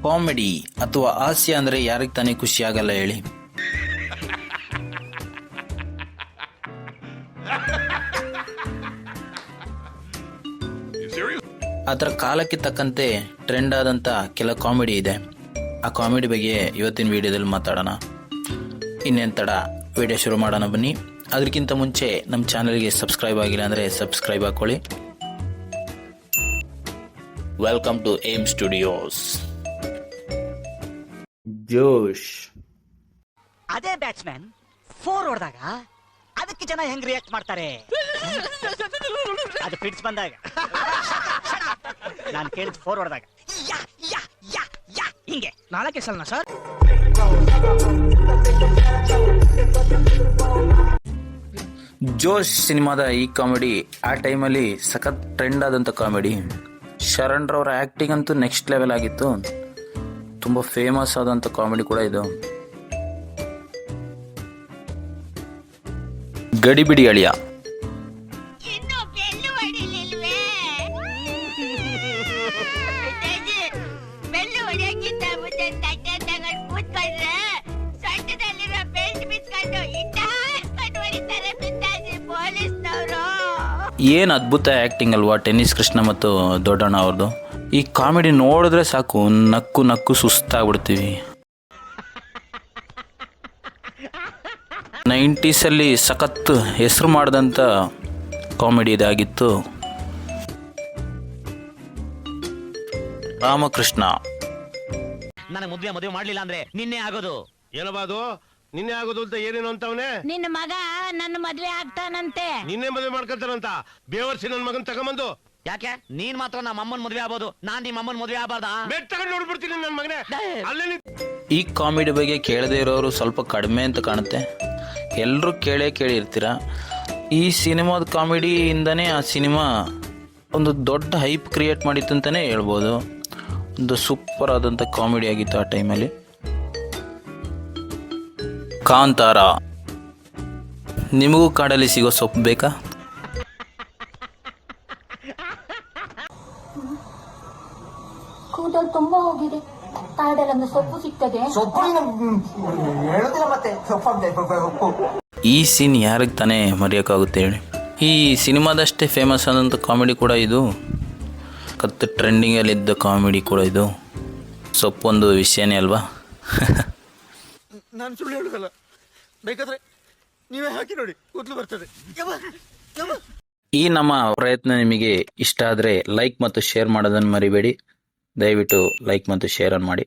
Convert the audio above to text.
Comedy ಅಥವಾ ಹಾಸ್ಯ ಅಂದ್ರೆ ಯಾರಿಗೆ ತಾನೇ ಖುಷಿ ಆಗಲ್ಲ ಹೇಳಿ. ಅದರ ಕಾಲಕ್ಕೆ ತಕ್ಕಂತೆ ಟ್ರೆಂಡ್ ಆದಂತ ಕೆಲ ಕಾಮಿಡಿ ಇದೆ. ಆ ಕಾಮಿಡಿ ಬಗ್ಗೆ ಇವತ್ತಿನ ವಿಡಿಯೋದಲ್ಲಿ ಮಾತಾಡೋಣ. ಇನ್ನೇನು ತಡ, ವಿಡಿಯೋ ಶುರು ಮಾಡೋಣ ಬನ್ನಿ. ಅದಕ್ಕಿಂತ ಮುಂಚೆ ನಮ್ಮ ಚಾನಲ್ಗೆ ಸಬ್ಸ್ಕ್ರೈಬ್ ಆಗಿಲ್ಲ ಅಂದರೆ ಸಬ್ಸ್ಕ್ರೈಬ್ ಹಾಕೊಳ್ಳಿ. Welcome to Aim studios. ಜೋಶ್. ಅದೇ ಬ್ಯಾಟ್ಸ್ಮನ್ 4 ಹೊಡೆದಾಗ ಅದಕ್ಕೆ ಜನ ಹೆಂಗ್ ರಿಯಾಕ್ಟ್ ಮಾಡ್ತಾರೆ? ಅದು ಫಿಟ್ಸ್ ಬಂದಾಗ. ನಾನು ಕೇಳಿದ್ 4 ಹೊಡೆದಾಗ ಹಿಂಗೆ 4 ಸಲನ ಸರ್. ಜೋಶ್ ಸಿನಿಮಾದ ಈ ಕಾಮಿಡಿ ಆ ಟೈಮಲ್ಲಿ ಸಖತ್ ಟ್ರೆಂಡ್ ಆದಂಥ ಕಾಮಿಡಿ. ಶರಣ್ ರವರ ಆ್ಯಕ್ಟಿಂಗ್ ಅಂತೂ ನೆಕ್ಸ್ಟ್ ಲೆವೆಲ್ ಆಗಿತ್ತು. ತುಂಬ ಫೇಮಸ್ ಆದಂಥ ಕಾಮಿಡಿ ಕೂಡ ಇದು. ಗಡಿಬಿಡಿ ಅಳಿಯ. ಏನು ಅದ್ಭುತ ಆ್ಯಕ್ಟಿಂಗ್ ಅಲ್ವಾ ಟೆನ್ನಿಸ್ ಕೃಷ್ಣ ಮತ್ತು ದೊಡ್ಡಣ್ಣ ಅವ್ರದ್ದು. ಈ ಕಾಮಿಡಿ ನೋಡಿದ್ರೆ ಸಾಕು ನಕ್ಕು ನಕ್ಕು ಸುಸ್ತಾಗ್ಬಿಡ್ತೀವಿ. 90s ಸಖತ್ ಹೆಸರು ಮಾಡಿದಂಥ ಕಾಮಿಡಿ ಇದಾಗಿತ್ತು. ರಾಮಕೃಷ್ಣ. ನನಗೆ ಮದುವೆ ಮಾಡ್ಲಿಲ್ಲ ಅಂದ್ರೆ ನಿನ್ನೆ ಆಗೋದು. ಏನಬಾದು ನಿನ್ನೆ ಆಗೋದು ಅಂತ ಏನೇನು ಅಂತವನೇ? ನಿನ್ನ ಮಗ ನನ್ನ ಮದ್ವೆ ಆಗ್ತಾನಂತೆ. ನಿನ್ನೆ ಮದುವೆ ಮಾಡ್ಕೊತಾರಂತ ಬೇವರ್ಸಿ ನನ್ ಮಗನ್ ತಗೊಂಬಂದು. ಯಾಕೆ ನೀನ್ ಮಾತ್ರ ನಮ್ಮ ಅಮ್ಮನ್ ಮದ್ವೆ ಆಗ್ಬೋದು, ನಾನ್ ನಿಮ್ಮ ಅಮ್ಮನ್ ಮದ್ವೆ ಆಗ್ಬಾರ್ದಾ? ಬೆಟ್ ತಗೊಂಡು ನೋಡ್ಬಿಡ್ತೀನಿ ನನ್ ಮಗನೇ. ಅಲ್ಲೇ ಈ ಕಾಮಿಡಿ ಬಗ್ಗೆ ಕೇಳದೇ ಇರೋರು ಸ್ವಲ್ಪ ಕಡಿಮೆ ಅಂತ ಕಾಣುತ್ತೆ. ಎಲ್ಲರೂ ಕೇಳಿರ್ತೀರ. ಈ ಸಿನಿಮಾದ ಕಾಮಿಡಿಯಿಂದನೇ ಆ ಸಿನಿಮಾ ಒಂದು ದೊಡ್ಡ ಹೈಪ್ ಕ್ರಿಯೇಟ್ ಮಾಡಿತ್ತು ಅಂತಲೇ ಹೇಳ್ಬೋದು. ಒಂದು ಸೂಪರ್ ಆದಂಥ ಕಾಮಿಡಿ ಆಗಿತ್ತು ಆ ಟೈಮಲ್ಲಿ. ಕಾಂತಾರ. ನಿಮಗೂ ಕಾಡಲ್ಲಿ ಸಿಗೋ ಸೊಪ್ಪು ಬೇಕಾ? ಕೂದಲು ತುಂಬಾ ಹೋಗಿದೆ. ಕಾಡಲ್ಲೊಂದು ಸೊಪ್ಪು ಸಿಗ್ತದೆ. ಈ ಸೀನ್ ಯಾರಿಗೆ ತಾನೇ ಮರೆಯೋಕ್ಕಾಗುತ್ತೆ ಹೇಳಿ. ಈ ಸಿನಿಮಾದಷ್ಟೇ ಫೇಮಸ್ ಆದಂಥ ಕಾಮಿಡಿ ಕೂಡ ಇದು. ಕತ್ತು ಟ್ರೆಂಡಿಂಗಲ್ಲಿದ್ದ ಕಾಮಿಡಿ ಕೂಡ ಇದು. ಸೊಪ್ಪೊಂದು ವಿಷಯನೇ ಅಲ್ವಾ? ನಾನು ಸುಳ್ಳು ಹೇಳುದಲ್ಲ, ಬೇಕಾದ್ರೆ ನೀವೇ ಹಾಕಿ ನೋಡಿ, ಕೂದಲು ಬರ್ತದೆ. ಈ ನಮ್ಮ ಪ್ರಯತ್ನ ನಿಮಗೆ ಇಷ್ಟ ಆದರೆ ಲೈಕ್ ಮತ್ತು ಶೇರ್ ಮಾಡೋದನ್ನು ಮರಿಬೇಡಿ. ದಯವಿಟ್ಟು ಲೈಕ್ ಮತ್ತು ಶೇರ್ ಮಾಡಿ.